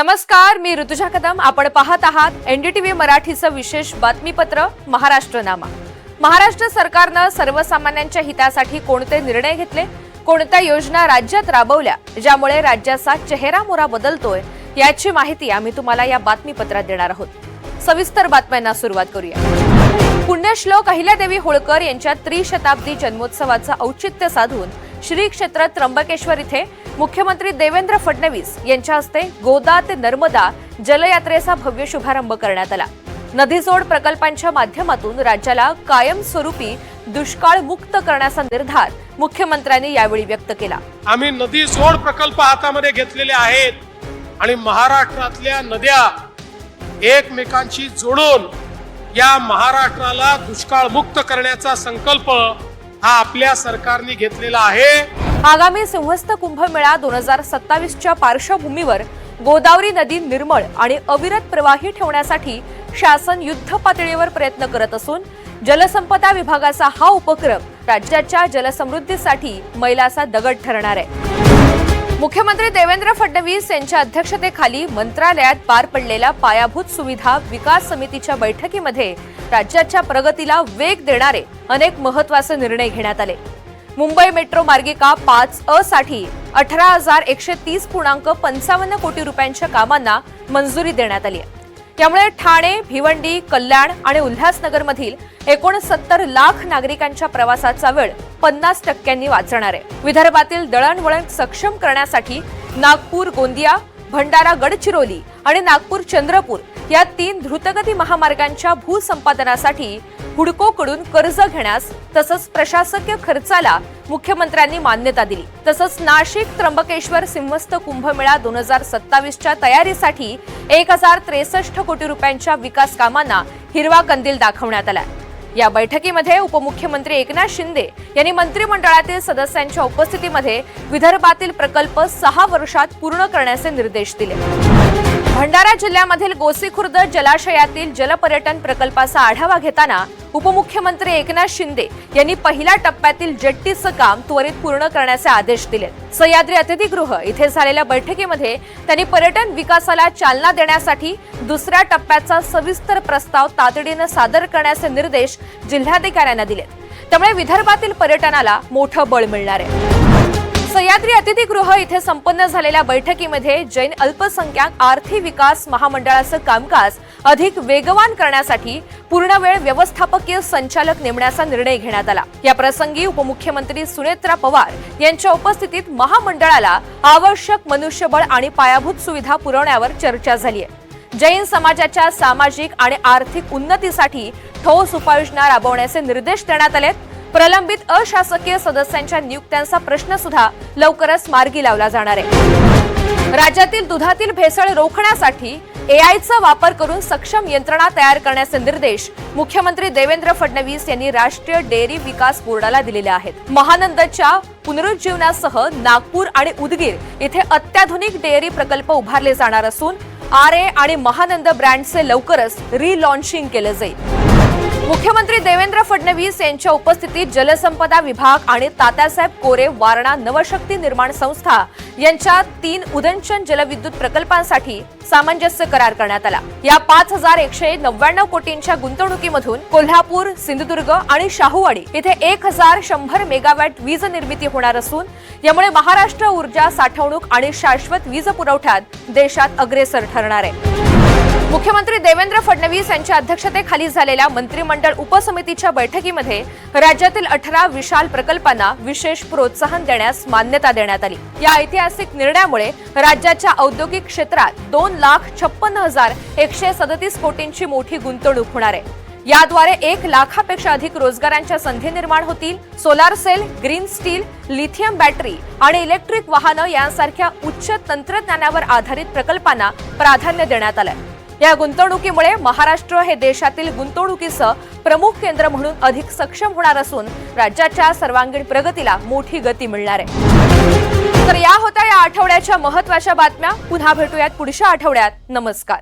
नमस्कार, मी ऋतुजा कदम. आपण पाहत आहात एनडीटीव्ही मराठीचं विशेष बातमीपत्र महाराष्ट्रनामा. महाराष्ट्र सरकारनं सर्वसामान्यांच्या हितासाठी कोणते निर्णय घेतले, कोणत्या योजना राज्यात राबवल्या ज्यामुळे राज्याचा चेहरामोहरा बदलतोय याची माहिती आम्ही तुम्हाला या बातमीपत्रात देणार आहोत. सविस्तर बातम्यांना सुरुवात करूया. पुण्यश्लोक अहिल्यादेवी होळकर यांच्या त्रिशताब्दी जन्मोत्सवाचं औचित्य साधून श्री क्षेत्र त्र्यंबकेश्वर इथे मुख्यमंत्री देवेंद्र फडणवीस यांच्या हस्ते गोदा ते नर्मदा जलयात्रेचा भव्य शुभारंभ करण्यात आला. नदीजोड प्रकल्पांच्या माध्यमातून राज्याला कायमस्वरूपी दुष्काळ मुक्त करण्याचा निर्धार मुख्यमंत्र्यांनी यावेळी व्यक्त केला. आम्ही नदीजोड प्रकल्प हातामध्ये घेतलेले आहेत आणि महाराष्ट्रातल्या नद्या एकमेकांशी जोडून या महाराष्ट्राला दुष्काळ मुक्त करण्याचा संकल्प हा आपल्या सरकारने घेतलेला आहे. आगामी सिंहस्थ कुंभमेळा 2027च्या पार्श्वभूमीवर गोदावरी नदी निर्मळ आणि अविरत प्रवाही ठेवण्यासाठी शासन युद्ध पातळीवर प्रयत्न करत असून जलसंपदा विभागाचा हा उपक्रम राज्याच्या जलसमृद्धीसाठी मैलाचा दगड ठरणार आहे. मुख्यमंत्री देवेंद्र फडणवीस यांच्या अध्यक्षतेखाली मंत्रालयात पार पडलेल्या पायाभूत सुविधा विकास समितीच्या बैठकीमध्ये राज्याच्या प्रगतीला वेग देणारे अनेक महत्त्वाचे निर्णय घेण्यात आले. मुंबई मेट्रो मार्गिका 5A साठी 18,130.55 कोटी रुपयांच्या कामांना मंजुरी देण्यात आली आहे. त्यामुळे ठाणे, भिवंडी, कल्याण आणि उल्हासनगरमधील 69 लाख नागरिकांच्या प्रवासाचा वेळ 50% वाचणार आहे. विदर्भातील दळणवळण सक्षम करण्यासाठी नागपूर, गोंदिया, भंडारा, गडचिरोली आणि नागपूर, चंद्रपूर या 3 द्रुतगती महामार्गांच्या भूसंपादनासाठी हुडकोकडून कर्ज घेण्यास तसंच प्रशासकीय खर्चाला मुख्यमंत्र्यांनी मान्यता दिली. तसंच नाशिक त्र्यंबकेश्वर सिंहस्थ कुंभमेळा 2027च्या तयारीसाठी 1063 कोटी रुपयांच्या विकास कामांना हिरवा कंदील दाखवण्यात आला. या बैठकीमध्ये उपमुख्यमंत्री एकनाथ शिंदे यांनी मंत्रिमंडळातील सदस्यांच्या उपस्थितीमध्ये विदर्भातील प्रकल्प 6 वर्षात पूर्ण करण्याचे निर्देश दिले. भंडारा जिल्ह्यामधील गोसीखुर्द जलाशयातील जलपर्यटन प्रकल्पाचा आढावा घेताना उपमुख्यमंत्री एकनाथ शिंदे यांनी पहिल्या टप्प्यातील जेट्टीचं काम त्वरित पूर्ण करण्याचे आदेश दिले. सह्याद्री अतिथीगृह इथे झालेल्या बैठकीमध्ये त्यांनी पर्यटन विकासाला चालना देण्यासाठी दुसऱ्या टप्प्याचा सविस्तर प्रस्ताव तातडीने सादर करण्याचे निर्देश जिल्हाधिकाऱ्यांना दिले. त्यामुळे विदर्भातील पर्यटनाला मोठं बळ मिळणार आहे. सह्याद्री अतिथीगृह इथे संपन्न झालेल्या बैठकीमध्ये जैन अल्पसंख्याक आर्थिक विकास महामंडळाचं कामकाज अधिक वेगवान करण्यासाठी पूर्णवेळ व्यवस्थापकीय संचालक नेमण्याचा निर्णय घेण्यात आला. या प्रसंगी उपमुख्यमंत्री सुनेत्रा पवार यांच्या उपस्थितीत महामंडळाला आवश्यक मनुष्यबळ आणि पायाभूत सुविधा पुरवण्यावर चर्चा झाली आहे. जैन समाजाच्या सामाजिक आणि आर्थिक उन्नतीसाठी ठोस उपाययोजना राबवण्याचे निर्देश देण्यात आले. प्रलंबित अशासकीय सदस्यांच्या नियुक्त्यांचा प्रश्न सुद्धा लवकरच मार्गी लावला जाणार आहे. राज्यातील दुधातील भेसळ रोखण्यासाठी एआयचा वापर करून सक्षम यंत्रणा तयार करण्याचे निर्देश मुख्यमंत्री देवेंद्र फडणवीस यांनी राष्ट्रीय डेअरी विकास बोर्डाला दिलेले आहेत. महानंदच्या पुनरुज्जीवनासह नागपूर आणि उदगीर इथे अत्याधुनिक डेअरी प्रकल्प उभारले जाणार असून आरए आणि महानंद ब्रँडचे लवकरच रिलॉन्चिंग केले जाईल. मुख्यमंत्री देवेंद्र फडणवीस यांच्या उपस्थितीत जलसंपदा विभाग आणि तात्यासाहेब कोरे वारणा नवशक्ती निर्माण संस्था यांच्या 3 उदंचन जलविद्युत प्रकल्पांसाठी सामंजस्य करार करण्यात आला. या 5,199 कोटींच्या गुंतवणुकीमधून कोल्हापूर, सिंधुदुर्ग आणि शाहूवाडी इथे 1,100 मेगावॅट वीज निर्मिती होणार असून यामुळे महाराष्ट्र ऊर्जा साठवणूक आणि शाश्वत वीज पुरवठ्यात देशात अग्रेसर ठरणार आहे. मुख्यमंत्री देवेंद्र फडणवीस यांच्या अध्यक्षतेखाली झालेल्या मंत्रिमंडळ उपसमितीच्या बैठकीमध्ये राज्यातील 18 विशाल प्रकल्पांना विशेष प्रोत्साहन देण्यास मान्यता देण्यात आली. या ऐतिहासिक निर्णयामुळे राज्याच्या औद्योगिक क्षेत्रात 2,56,137 कोटींची मोठी गुंतवणूक होणार आहे. याद्वारे 1 लाखापेक्षा अधिक रोजगारांच्या संधी निर्माण होतील. Solar cell, green steel, lithium battery आणि इलेक्ट्रिक वाहनं यांसारख्या उच्च तंत्रज्ञानावर आधारित प्रकल्पांना प्राधान्य देण्यात आलंय. या गुंतवणुकीमुळे महाराष्ट्र हे देशातील गुंतवणुकीचं प्रमुख केंद्र म्हणून अधिक सक्षम होणार असून राज्याच्या सर्वांगीण प्रगतीला मोठी गती मिळणार आहे. तर या होत्या या आठवड्याच्या महत्त्वाच्या बातम्या. पुन्हा भेटूयात पुढच्या आठवड्यात. नमस्कार.